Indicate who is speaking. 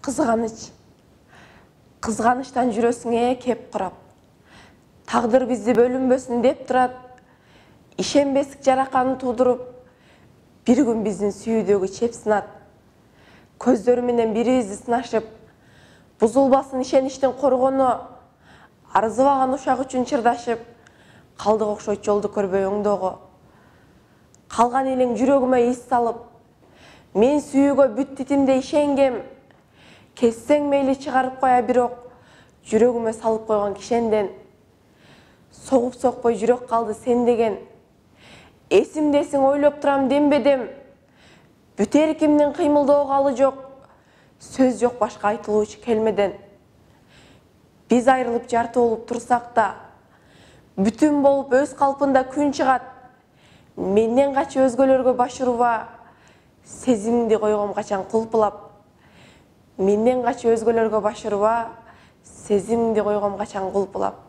Speaker 1: Қызғаныш. Қызғаныштан жүресіңе кеп құрап. Тағдыр бізді бөлінбесін деп тұрат. Ишенбесік жарақанын тудырып, бір күн біздің сүйудегі чеп сынат. Көздеріменен бірімізді сынашып, бұзылбасын ишеніштің қорғоны, арзыбаған ушақ үшін чырдашып, қалдық оқшойт жолды көрбей оңдоғы. Қалған елің жүрегіме ес салып, мен сүйуге бүт титимде ишенгем, кессең мейлі шығарып қоя бирок, жүрегіме салып қойған кишенден. Соғып соқпай жүрек қалды сен деген. Есімдесің ойлап тұрам дембедем. Бүтер кімнің қимылдау қалы жоқ. Сөз жоқ башқа айтылушы келмеден. Біз айрылып жарты болып тұрсақ та, бүтін болып өз қалпында күн шығат. Менден қачы өзгөлерге башыруа, сезімді қойғым қачан құлпылап. Менден қачы өзгөлерге башыруа, сезімді қойғым қачан құлпылап.